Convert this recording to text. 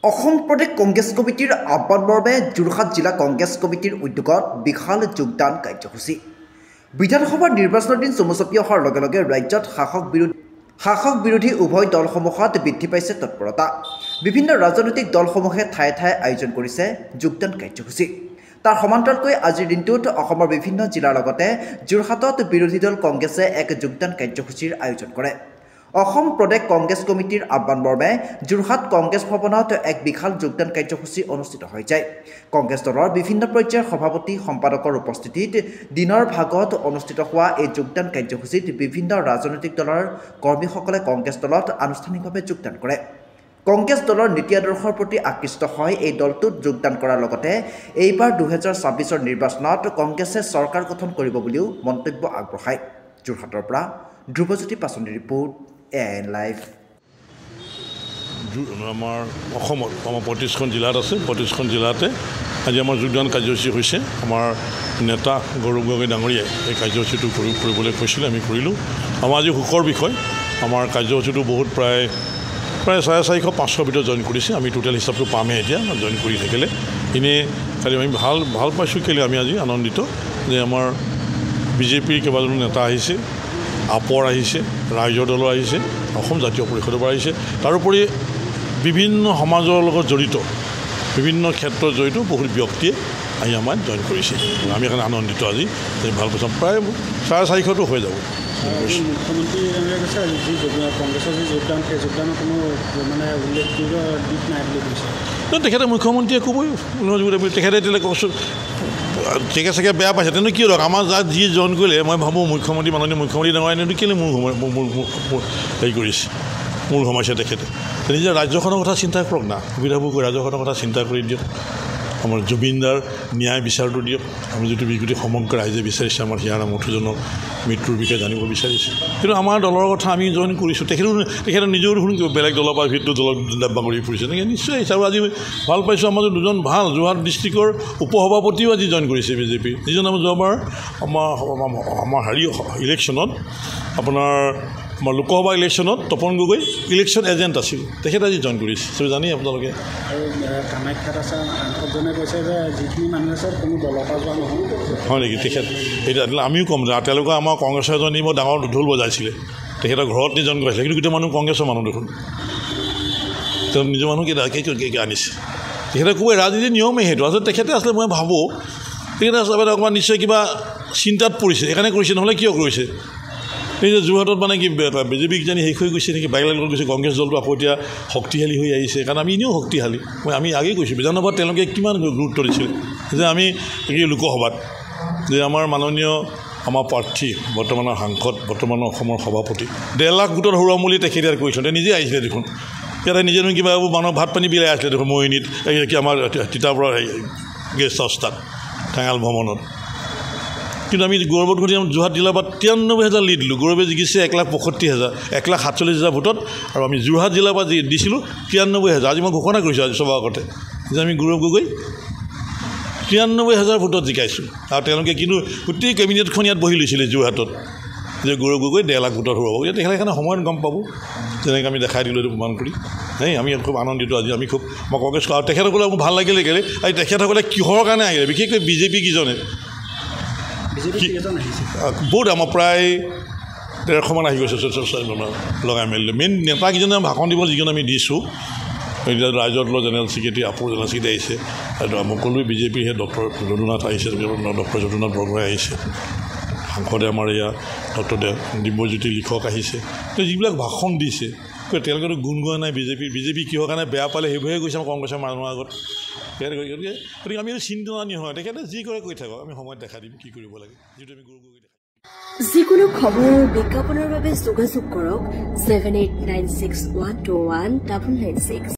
অসম প্ৰদেশ কংগ্ৰেছ কমিটিৰ আহ্বানমৰ্মে যোৰহাট জিলা কংগ্ৰেছ কমিটিৰ উদ্যোগত বিশাল যোগদান কাৰ্যসূচী। বিধানসভাৰ নিৰ্বাচনৰ দিন চমুচপি অহাৰ লগে লগে ৰাজ্যত শাসক বিৰোধী উভয় দলসমূহত বৃদ্ধি পাইছে তৎপৰতা। বিভিন্ন ৰাজনৈতিক দলসমূহে ঠায়ে ঠায়ে আয়োজন কৰিছে যোগদান কাৰ্যসূচী। তাৰ সমান্তৰালকৈ আজিৰ দিনটোত অসমৰ বিভিন্ন জিলাৰ লগতে যোৰহাটত বিৰোধী দল কংগ্ৰেছে এক যোগদান কাৰ্যসূচীৰ আয়োজন কৰে। অসম প্ৰদেশ কংগ্ৰেছ কমিটিৰ আহ্বানমৰ্মে যোৰহাট কংগ্ৰেছ ভৱনত এক বিশাল যোগদান কাৰ্যসূচী অনুষ্ঠিত হৈ যায়। কংগ্ৰেছ দলৰ বিভিন্ন পৰ্যায়ৰ সভাপতি সম্পাদকৰ উপস্থিতিত দিনৰ ভাগত অনুষ্ঠিত হোৱা এই যোগদান কাৰ্যসূচীত বিভিন্ন ৰাজনৈতিক দলৰ কৰ্মীসকলে কংগ্ৰেছ দলত আনুষ্ঠানিকভাৱে যোগদান কৰে। কংগ্ৰেছ দলৰ নীতি আদৰ্শৰ প্ৰতি আকৃষ্ট হৈ এই দলটোত যোগদান কৰাৰ লগতে এইবাৰ 2026 নিৰ্বাচনত কংগ্ৰেছে চৰকাৰ গঠন কৰিব বুলিও মন্তব্য আগবঢ়ায়। যোৰহাটৰ পৰা ধ্ৰুৱজ্যোতি পাচনিৰ ৰিপৰ্ট AIN লাইভ। আমাৰ অসমত 35খন জিলাত আছে। 35খন জিলাতে আজি আমাৰ যোগদান কাৰ্যসূচী হৈছে। আমাৰ নেতা গৌৰৱ গগৈ ডাঙৰীয়াই এই কাৰ্যসূচীটো কৰিবলৈ কৈছিলে, আমি কৰিলোঁ। আমাৰ আজি সুখৰ বিষয়, আমাৰ কাৰ্যসূচীটো বহুত প্ৰায় 450-500 ভিতৰত জইন কৰিছে। আমি টোটেল হিচাপটো পামেই এতিয়া জইন কৰি থাকিলে। এনেই খালি আমি ভাল পাইছোঁ কেলৈ আমি আজি আনন্দিত যে আমাৰ বিজেপিৰ কেইবাজনো নেতা আহিছে, আপৰ আহিছে, ৰাইজৰ দলৰ আহিছে, অসম জাতীয় পৰিষদৰ পৰা আহিছে। তাৰোপৰি বিভিন্ন সমাজৰ লগত জড়িত, বিভিন্ন ক্ষেত্ৰত জড়িত বহুত ব্যক্তিয়ে আহি আমাৰ জইন কৰিছে। আমি সেইকাৰণে আনন্দিত আজি ভাল পাইছোঁ। প্ৰায় 450-টো হৈ যাব। মুখ্যমন্ত্ৰী কৈছে যি কংগ্ৰেছৰ যি যোগদান সেই যোগদানৰ কোনো মানে উল্লেখযোগ্য দিশ নাই বুলি কৈছে। তেখেতে মুখ্যমন্ত্ৰীয়ে ক'বই তেখেতে এতিয়া কওকচোন, তেখেতে বেয়া পাইছে তেনে কি ধৰক আমাৰ যাক যি জইন কৰিলে মই ভাবোঁ মুখ্যমন্ত্ৰী মাননীয় মুখ্যমন্ত্ৰী ডাঙৰীয়াই কেলৈ মোৰ হেৰি কৰিছে, মূল সমস্যা তেখেতে নিজে ৰাজ্যখনৰ কথা চিন্তা কৰক না, সুবিধাবোৰ কৰি ৰাজ্যখনৰ কথা চিন্তা কৰি দিয়ক। আমাৰ জুবিনদাৰ ন্যায় বিচাৰটো দিয়ক। আমি যিটো গোটেই সমগ্ৰ ৰাইজে বিচাৰিছে আমাৰ হিয়াৰাম মথুজনক মৃত্যুৰ বিষয়ে জানিব বিচাৰিছে, কিন্তু আমাৰ দলৰ কথা আমি জইন কৰিছোঁ। তেখেতে নিজেও দেখোন বেলেগ দলৰ পৰা ভিতৰত দলত ডাব্বা কৰি ফুৰিছে তেনেকৈ নিশ্চয় আহিছে। আৰু আজি ভাল পাইছোঁ আমাৰ দুজন ভাল যোৰহাট ডিষ্ট্ৰিক্টৰ উপসভাপতিও আজি জইন কৰিছে বিজেপি, যিজন আমাৰ যোৱাবাৰ আমাৰ ইলেকশ্যনত আপোনাৰ আমাৰ লোকসভা ইলেকশ্যনত তপন গগৈ ইলেকশ্যন এজেণ্ট আছিল, তেখেতে আজি জইন কৰিছে। চবেই জানেই আপোনালোকে। আৰু কামাখ্যাত আছে সাংসদজনে কৈছে যে যিখিনি মানুহ আছে কোনো দলৰ পৰা যোৱা নহয়, হয় নেকি? তেখেত এতিয়া আমিও ক'ম যে তেওঁলোকে আমাৰ কংগ্ৰেছৰ এজনী বৰ ডাঙৰ ঢোল বজাইছিলে, তেখেতৰ ঘৰত নিজন কৰিছিলে, কিন্তু গোটেই মানুহ কংগ্ৰেছৰ মানুহ দেখোন তেওঁ নিজৰ মানুহ কেইটা আনিছে। তেখেতে ক'বই ৰাজনীতিৰ নিয়মেই সেইটো। আচলতে তেখেতে আচলতে মই ভাবোঁ তেখেতে আচলতে অকণমান নিশ্চয় কিবা চিন্তাত পৰিছে, সেইকাৰণে কৰিছে, নহ'লে কিয় কৰিছে। এই যে যোৰহাটত মানে কি বিজেপি কিজানি শেষ হৈ গৈছে নেকি, বাইক লগত গৈছে, কংগ্ৰেছ দলটো আকৌ এতিয়া শক্তিশালী হৈ আহিছে, কাৰণ আমি এনেও শক্তিশালী। আমি আগেই কৈছোঁ বিধানসভাত তেওঁলোকে কিমান গুৰুত্ব দিছিল যে আমি এই লোকসভাত যে আমাৰ মাননীয় আমাৰ প্ৰাৰ্থী বৰ্তমানৰ সাংসদ, বৰ্তমানৰ অসমৰ সভাপতি 1.5 লাখ ভোটত হৰুৱাম বুলি তেখেতে ইয়াত কৈছোঁ। নিজে আহিছিলে দেখোন, ইয়াতে নিজে কিবা মানুহৰ ভাত পানী বিলাই আছিলে দেখোন মৰিনীত, কি আমাৰ তিতাবৰৰ গেষ্ট হাউচ তাত ঠেঙাল ভ্ৰমণত। কিন্তু আমি গৌৰৱত ঘটি যোৰহাট জিলাৰ পৰা 93,000 লিড দিলোঁ। গৌৰৱে জিকিছে 1,65,000, 1,47,000 ভোটত। আৰু আমি যোৰহাট জিলাৰ পৰা দিছিলোঁ 93,000। আজি মই ঘোষণা কৰিছোঁ আজি সবৰ আগতে যে আমি গৌৰৱ গগৈ 93,000 ভোটত জিকাইছোঁ। আৰু তেওঁলোকে কিন্তু গোটেই কেবিনেটখন ইয়াত বহি লৈছিলে যোৰহাটত যে গৌৰৱ গগৈ 1.5 লাখ ভোটত হৰুৱাব। এতিয়া তেখেতে সেইকাৰণে সময়ত গম পাব, যেনেকৈ আমি দেখাই দিলোঁ এইটো প্ৰমাণ কৰি। আমি খুব আনন্দিত আজি। আমি খুব মই কংগ্ৰেছ আৰু তেখেতসকলে মোৰ ভাল লাগিলে কেলৈ আজি তেখেতসকলে কিহৰ কাৰণে আহিলে, বিশেষকৈ বিজেপি কিজনে বহুত আমাৰ প্ৰায় 150 মান আহি গৈছে লগাই মেলিলে। মেইন নেতাকেইজনে ভাষণ দিব যিজন আমি দিছোঁ, এতিয়া ৰাইজৰ দলৰ জেনেৰেল ছেক্ৰেটাৰী আপৰ জেনেৰেল ছেক্ৰেটাৰী আহিছে, আৰু মই ক'লোৱে বিজেপিৰ সেই ডক্টৰ যদুনাথ আহিছে, ডক্টৰ যদুনাথ বৰগোহাঁই আহিছে, সাংসদে আমাৰ এয়া ডক্টৰ দিব্যজ্যোতি লিখক আহিছে। যিবিলাক ভাষণ দিছে তেওঁলোকেতো গুণ গোৱা নাই বিজেপি কিহৰ কাৰণে বেয়া পালে সেইবোৰহে কৈছে আমাৰ কংগ্ৰেছৰ মানুহৰ আগত। গতিকে আমি চিন্তানি হয়, তেখেতে যি কৰে কৈ থাকক, আমি সময়ত দেখা দিম কি কৰিব লাগে, যিটো আমি গৌৰৱ গগৈ দেখা। যিকোনো খবৰ বিজ্ঞাপনৰ বাবে যোগাযোগ কৰক 7896121996।